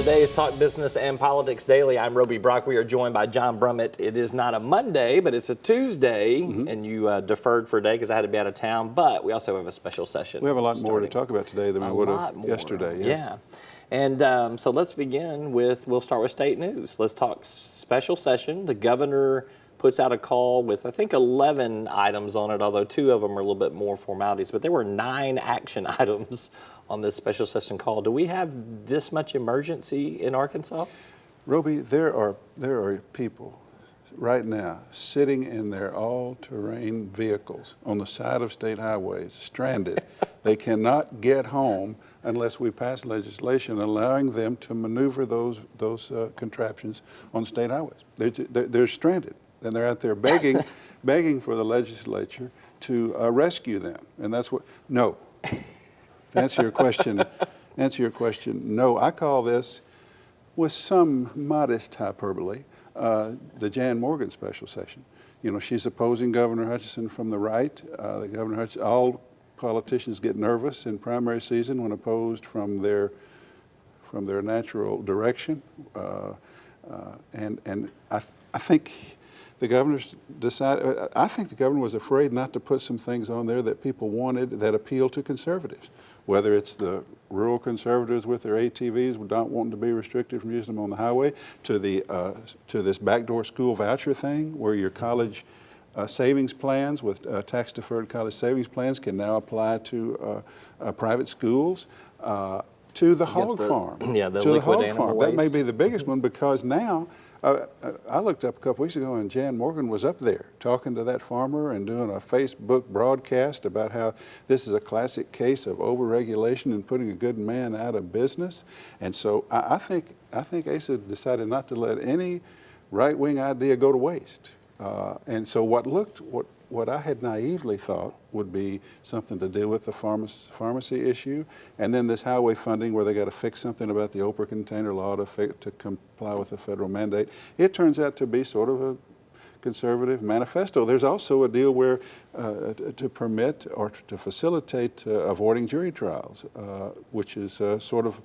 today's Talk Business and Politics Daily. I'm Roby Brock. We are joined by John Brummett. It is not a Monday, but it's a Tuesday, and you deferred for a day because I had to be out of town, but we also have a special session. We have a lot more to talk about today than we would have yesterday. Yes. Yeah. And so let's begin with, we'll start with state news. Let's talk special session. The governor puts out a call with, I think, 11 items on it, although 2 of them are a little bit more formalities, but there were 9 action items on this special session call. Do we have this much emergency in Arkansas? Roby, there are people right now sitting in their all-terrain vehicles on the side of state highways, stranded. They cannot get home unless we pass legislation allowing them to maneuver those contraptions on state highways. They're stranded, and they're out there begging, begging for the legislature to rescue them. And that's what, no. To answer your question, no. I call this, with some modest hyperbole, the Jan Morgan special session. You know, she's opposing Governor Hutchinson from the right. All politicians get nervous in primary season when opposed from their natural direction, and I think the governor's decided. I think the governor was afraid not to put some things on there that people wanted that appeal to conservatives. Whether it's the rural conservatives with their ATVs not wanting to be restricted from using them on the highway, to this backdoor school voucher thing, where your college savings plans with tax-deferred college savings plans can now apply to private schools, to the hog farm. Yeah, the liquid animal waste. That may be the biggest one, because now, I looked up a couple weeks ago, and Jan Morgan was up there talking to that farmer and doing a Facebook broadcast about how this is a classic case of overregulation and putting a good man out of business. And so I think ASA decided not to let any right-wing idea go to waste. And so what I had naively thought would be something to deal with the pharmacy issue, and then this highway funding where they got to fix something about the Oprah container law to comply with the federal mandate. It turns out to be sort of a conservative manifesto. There's also a deal where to permit or to facilitate avoiding jury trials, which is sort of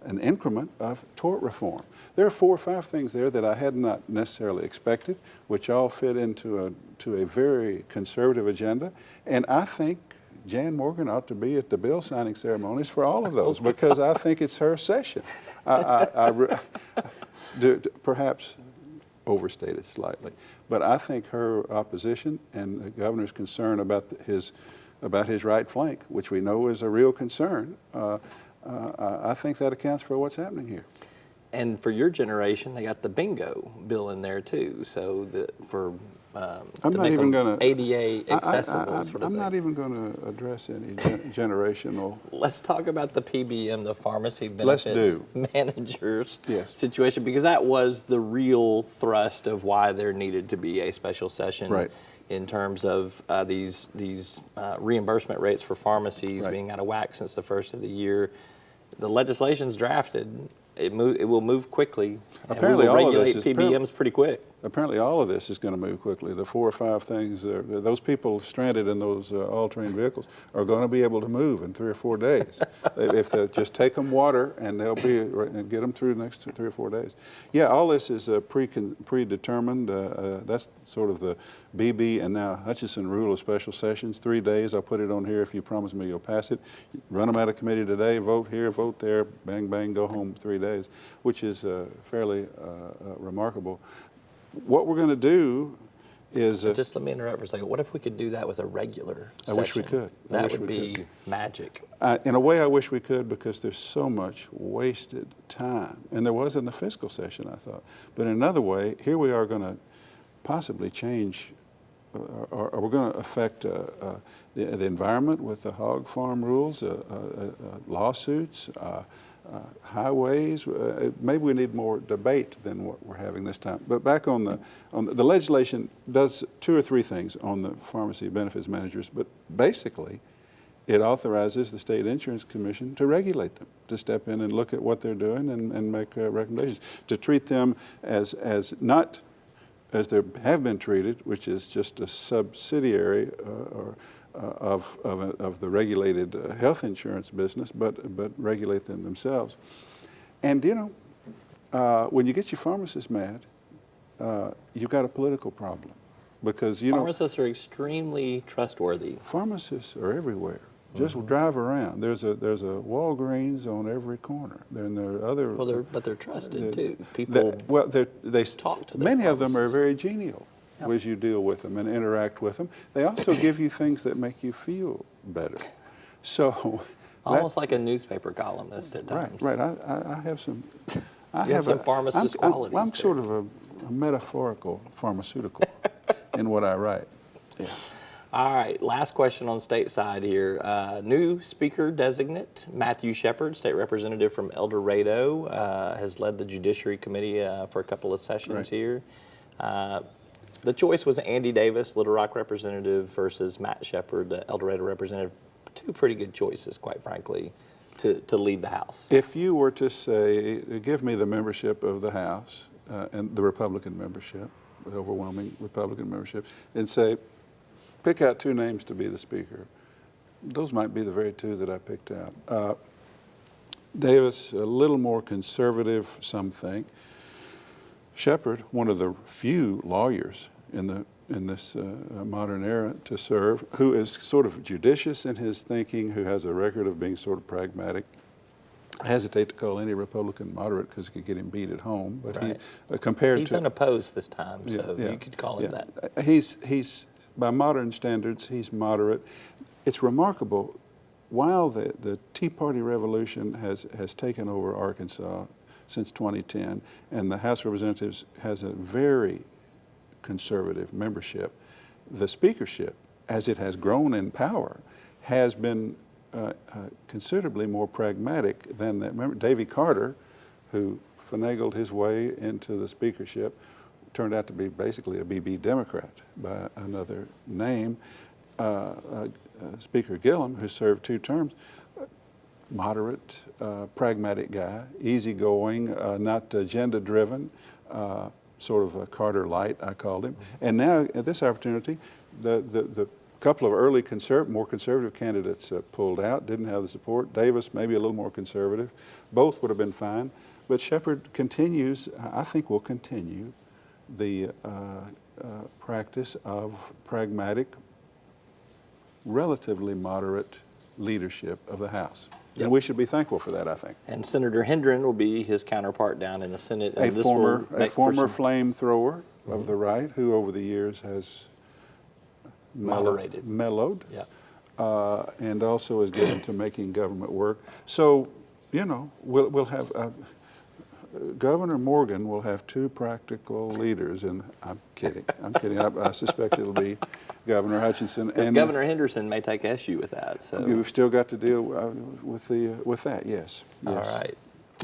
an increment of tort reform. There are 4 or 5 things there that I had not necessarily expected, which all fit into a very conservative agenda. And I think Jan Morgan ought to be at the bill signing ceremonies for all of those, because I think it's her session. Perhaps overstated slightly, but I think her opposition and the governor's concern about his right flank, which we know is a real concern, I think that accounts for what's happening here. And for your generation, they got the bingo bill in there too. So to make them ADA accessible. I'm not even going to address any generational. Let's talk about the PBM, the pharmacy benefits managers situation, because that was the real thrust of why there needed to be a special session. Right. In terms of these reimbursement rates for pharmacies being out of whack since the first of the year. The legislation's drafted. It will move quickly. Apparently, and we will all regulate of this PBMs pretty quick. Apparently, all of this is going to move quickly. The 4 or 5 things, those people stranded in those all-terrain vehicles are going to be able to move in 3 or 4 days. If they just take them water, and they'll be and get them through the next 3 or 4 days. Yeah, all this is predetermined. That's sort of the BB and now Hutchinson rule of special sessions. 3 days. I'll put it on here if you promise me you'll pass it. Run them out of committee today. Vote here, vote there. Bang, bang. Go home 3 days, which is fairly remarkable. What we're going to do is... just let me interrupt for a second. What if we could do that with a regular session? I wish we could. That would be magic. In a way, I wish we could, because there's so much wasted time. And there was in the fiscal session, I thought. But in another way, here we are going to possibly change, or we're going to affect the environment with the hog farm rules, lawsuits, highways. Maybe we need more debate than what we're having this time. But back on the legislation does 2 or 3 things on the pharmacy benefits managers, but basically it authorizes the State Insurance Commission to regulate them, to step in and look at what they're doing and make recommendations, to treat them as not as they have been treated, which is just a subsidiary of the regulated health insurance business, but regulate them themselves. And you know, when you get your pharmacists mad, you've got a political problem, because Pharmacists are extremely trustworthy. pharmacists are everywhere. Just drive around. There's a Walgreens on every corner. Then there are other. Well, but they're trusted too. People They talk to their many of them are pharmacists. very genial as you deal with them and interact with them. They also give you things that make you feel better. So Almost like a newspaper columnist at times. Right. I have some. You have some pharmacist qualities I'm there. sort of a metaphorical pharmaceutical in what I write. Yeah. All right, last question on stateside here. New Speaker-designate Matthew Shepard, state representative from El Dorado, has led the Judiciary Committee for a couple of sessions here. The choice was Andy Davis, Little Rock representative, versus Matt Shepard, El Dorado representative. Two pretty good choices, quite frankly, to lead the House. If you were to say, give me the membership of the House and the Republican membership, the overwhelming Republican membership, and say, pick out two names to be the Speaker, those might be the very two that I picked out. Davis, a little more conservative, some think. Shepard, one of the few lawyers in this modern era to serve, who is sort of judicious in his thinking, who has a record of being sort of pragmatic. I hesitate to call any Republican moderate because it could get him beat at home, but Right. He's He's unopposed this time, so yeah, you could call him that. He's by modern standards, he's moderate. It's remarkable. While the Tea Party revolution has taken over Arkansas since 2010, and the House of Representatives has a very conservative membership, the speakership, as it has grown in power, has been considerably more pragmatic than that. Remember, Davy Carter, who finagled his way into the speakership, turned out to be basically a BB Democrat by another name. Speaker Gillum, who served 2 terms, moderate, pragmatic guy, easygoing, not agenda-driven, sort of a Carter light, I called him. And now, at this opportunity, the couple of early more conservative candidates pulled out, didn't have the support. Davis, maybe a little more conservative. Both would have been fine. But Shepard continues, I think will continue, the practice of pragmatic, relatively moderate leadership of the House. Yep. And we should be thankful for that, I think. And Senator Hendren will be his counterpart down in the Senate. A And this former will make for some flamethrower of the right, who over the years has moderated. mellowed, Yeah. and also is getting to making government work. So, you know, we'll have Governor Morgan will have 2 practical leaders, and I'm kidding. I suspect it'll be Governor Hutchinson. Because And Governor Henderson may take issue with that. So. we've still got to deal with that. Yes. All right.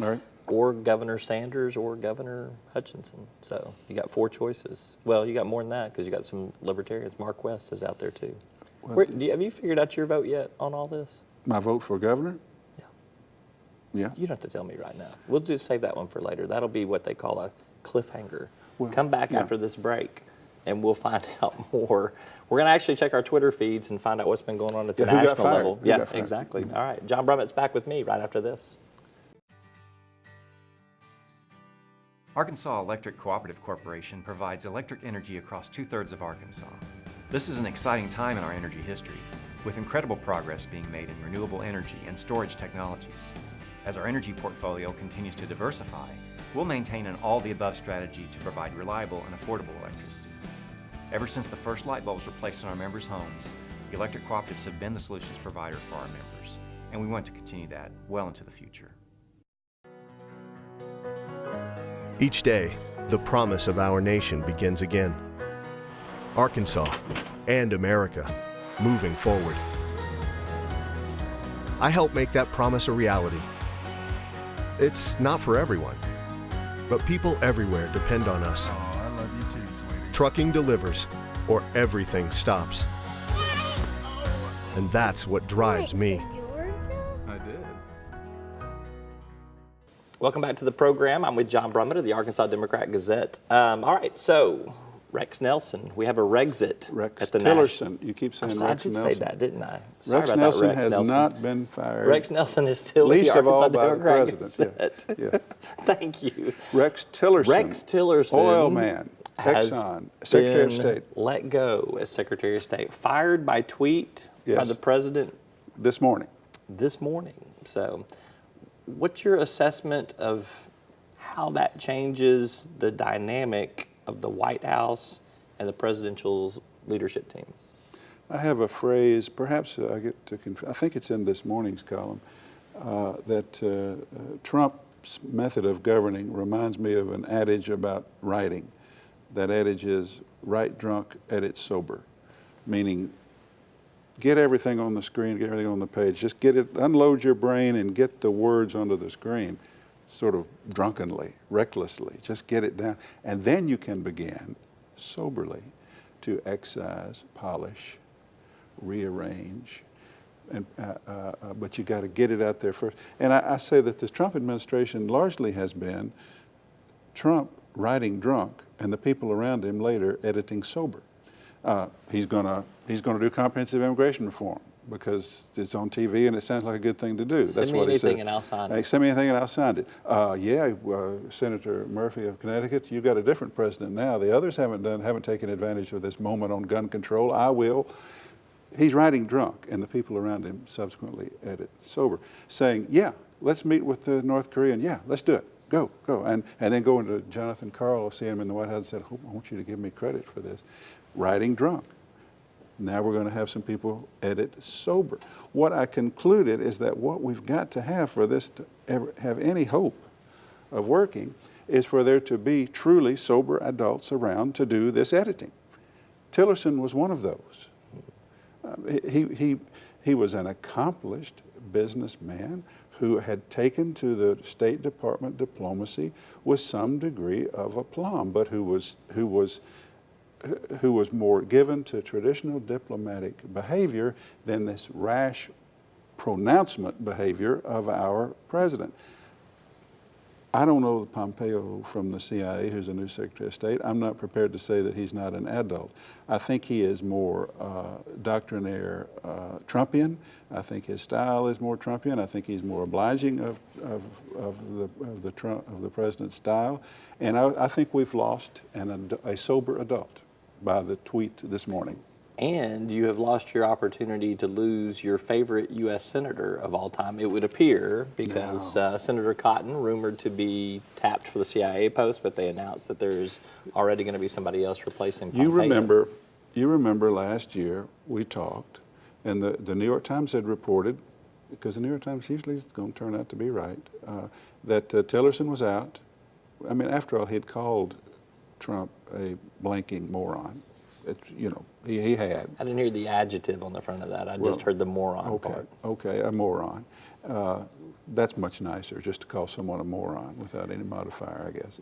All right. Or Governor Sanders or Governor Hutchinson. So you got 4 choices. Well, you got more than that because you got some libertarians. Mark West is out there too. Well, Have you figured out your vote yet on all this? My vote for governor? Yeah. Yeah. You don't have to tell me right now. We'll just save that one for later. That'll be what they call a cliffhanger. Well, Come back yeah. after this break and we'll find out more. We're going to actually check our Twitter feeds and find out what's been going on at the Yeah, who got national fired? level. Who Yeah, got fired? exactly. All right. John Brummett's back with me right after this. Arkansas Electric Cooperative Corporation provides electric energy across 2/3 of Arkansas. This is an exciting time in our energy history, with incredible progress being made in renewable energy and storage technologies. As our energy portfolio continues to diversify, we'll maintain an all-the-above strategy to provide reliable and affordable electricity. Ever since the first light bulbs were placed in our members' homes, electric cooperatives have been the solutions provider for our members, and we want to continue that well into the future. Each day, the promise of our nation begins again. Arkansas and America, moving forward. I help make that promise a reality. It's not for everyone, but people everywhere depend on us. Oh, I love you too, sweetie. Trucking delivers, or everything stops. And that's what drives me. I did. Welcome back to the program. I'm with John Brummett of the Arkansas Democrat-Gazette. All right, so Rex Nelson. We have a Rexit Rex at the Tillerson. You keep saying I Rex did Nelson. say that, didn't I? Sorry Rex about Nelson that, Rex has Nelson. not been fired. Rex Nelson is still Least the of all Arkansas by the Democrat-Gazette. president. Yeah. Thank you. Rex Tillerson. Rex Tillerson, Oil man. has Exxon. Secretary of been State. let go as Secretary of State, fired by tweet by Yes. the president This morning. this morning. So, what's your assessment of how that changes the dynamic of the White House and the presidential leadership team? I have a phrase, perhaps I get to I think it's in this morning's column, that Trump's method of governing reminds me of an adage about writing. That adage is, write drunk, edit sober, meaning get everything on the screen, get everything on the page. Just get it, unload your brain and get the words onto the screen, sort of drunkenly, recklessly. Just get it down. And then you can begin soberly to excise, polish, rearrange. And, but you got to get it out there first. And I say that the Trump administration largely has been Trump writing drunk and the people around him later editing sober. He's gonna do comprehensive immigration reform because it's on TV and it sounds like a good thing to do. Send me anything and I'll sign it. Send me anything and I'll sign it. Senator Murphy of Connecticut, you've got a different president now. The others haven't taken advantage of this moment on gun control. I will. He's writing drunk, and the people around him subsequently edit sober, saying, yeah, let's meet with the North Korean. Yeah, let's do it. Go. And then going to Jonathan Karl, see him in the White House, and said, I want you to give me credit for this. Writing drunk. Now we're going to have some people edit sober. What I concluded is that what we've got to have for this to ever have any hope of working is for there to be truly sober adults around to do this editing. Tillerson was one of those. He was an accomplished businessman who had taken to the State Department diplomacy with some degree of aplomb, but who was more given to traditional diplomatic behavior than this rash pronouncement behavior of our president. I don't know Pompeo from the CIA, who's a new Secretary of State. I'm not prepared to say that he's not an adult. I think he is more doctrinaire Trumpian. I think his style is more Trumpian. I think he's more obliging of the president's style. And I think we've lost a sober adult by the tweet this morning. And you have lost your opportunity to lose your favorite U.S. senator of all time, it would appear, because Senator Cotton, rumored to be tapped for the CIA post, but they announced that there's already going to be somebody else replacing Pompeo. You remember last year we talked, and the New York Times had reported, because the New York Times usually is going to turn out to be right, that Tillerson was out. I mean, after all, he had called Trump a blanking moron. He had. I didn't hear the adjective on the front of that. I just heard the moron part. Okay, a moron. That's much nicer, just to call someone a moron without any modifier, I guess.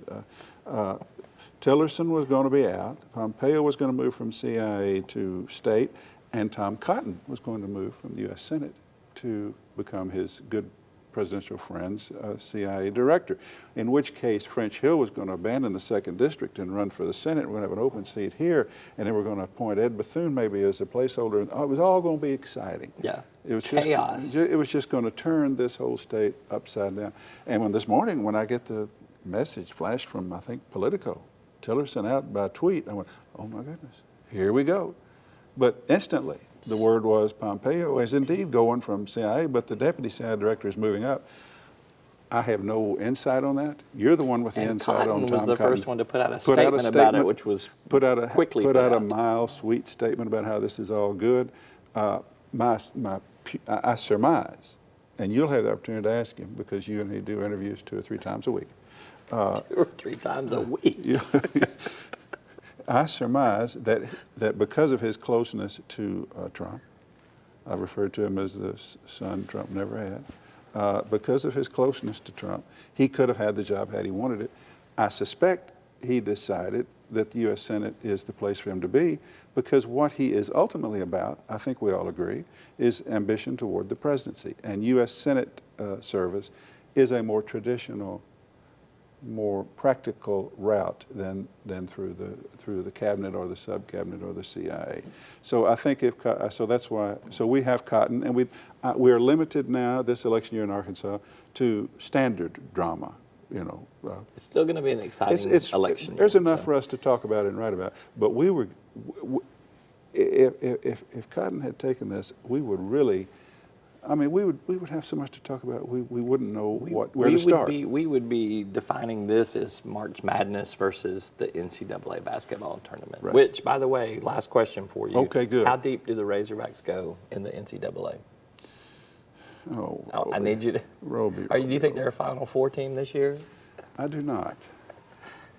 Tillerson was going to be out. Pompeo was going to move from CIA to state, and Tom Cotton was going to move from the U.S. Senate to become his good presidential friend's CIA director, in which case French Hill was going to abandon the 2nd District and run for the Senate. We're going to have an open seat here, and then we're going to appoint Ed Bethune maybe as a placeholder. It was all going to be exciting. Yeah, it was chaos. It was just going to turn this whole state upside down. And this morning, when I get the message flashed from, I think, Politico, Tillerson out by tweet, I went, oh my goodness, here we go. But instantly, the word was Pompeo is indeed going from CIA, but the deputy CIA director is moving up. I have no insight on that. You're the one with the insight on Tom Cotton. Was the first one to put out a statement about it, which was quickly put out a mild, sweet statement about how this is all good. I surmise, and you'll have the opportunity to ask him because you and he do interviews 2 or 3 times a week. 2 or 3 times a week. I surmise that because of his closeness to Trump, I referred to him as the son Trump never had, because of his closeness to Trump, he could have had the job had he wanted it. I suspect he decided that the U.S. Senate is the place for him to be because what he is ultimately about, I think we all agree, is ambition toward the presidency. And U.S. Senate service is a more traditional more practical route than through the cabinet or the sub-cabinet or the CIA. So I think so that's why. So we have cotton, and we are limited now this election year in Arkansas to standard drama. You know, It's still going to be an exciting election year. There's enough for us to talk about it and write about. But if Cotton had taken this, we would really. I mean, we would have so much to talk about. We wouldn't know where to start. We would be defining this as March Madness versus the NCAA basketball tournament. Right. Which, by the way, last question for you. Okay, good. How deep do the Razorbacks go in the NCAA? Oh, I need you to. Roby, Do you think they're a Final Four team this year? I do not.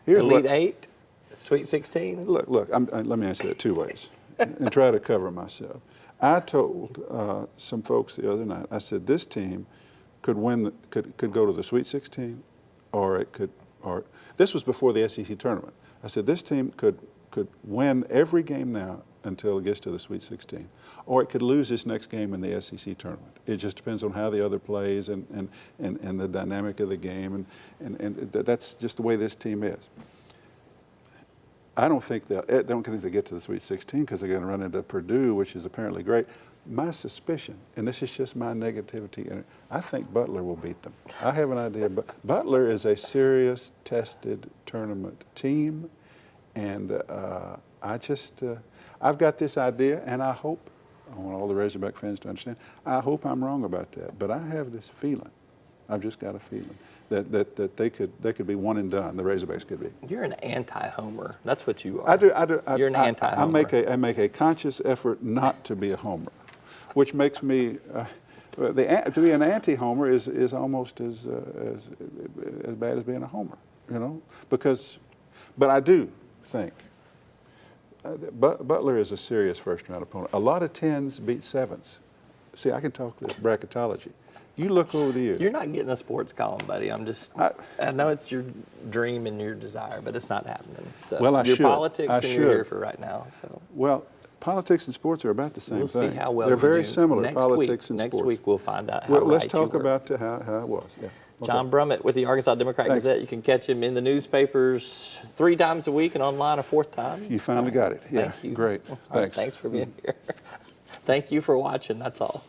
Elite Eight, Sweet 16. Look. Let me answer that two ways, and try to cover myself. I told some folks the other night. I said this team could win, could go to the Sweet 16, or this was before the SEC tournament. I said this team could win every game now until it gets to the Sweet 16, or it could lose its next game in the SEC tournament. It just depends on how the other plays and the dynamic of the game, and that's just the way this team is. I don't think they get to the Sweet 16 because they're going to run into Purdue, which is apparently great. My suspicion, and this is just my negativity, I think Butler will beat them. I have an idea, but Butler is a serious, tested tournament team, and I've got this idea, and I want all the Razorback fans to understand, I hope I'm wrong about that, but I have this feeling, I've just got a feeling, that they could be one and done, the Razorbacks could be. You're an anti-homer. That's what you are. I do. You're an anti-homer. I make a conscious effort not to be a homer, which makes me, to be an anti-homer is almost as bad as being a homer, you know, but I do think, Butler is a serious first-round opponent. A lot of 10s beat 7s. See, I can talk this bracketology. You look over the years. You're not getting a sports column, buddy. I know it's your dream and your desire, but it's not happening. So Well, I your should. politics I and should. you're here for right now. So Well, politics and sports are about the same we'll thing. see how well They're you very do. similar, Next politics and next sports. week we'll find out how Well, let's right talk you were. about how it was. Yeah. Okay. John Brummett with the Arkansas Democrat-Gazette. You can catch him in the newspapers 3 times a week and online a 4th time. You finally got it. Yeah, Thank you. Great. All right, Thanks. thanks for being here. Thank you for watching. That's all.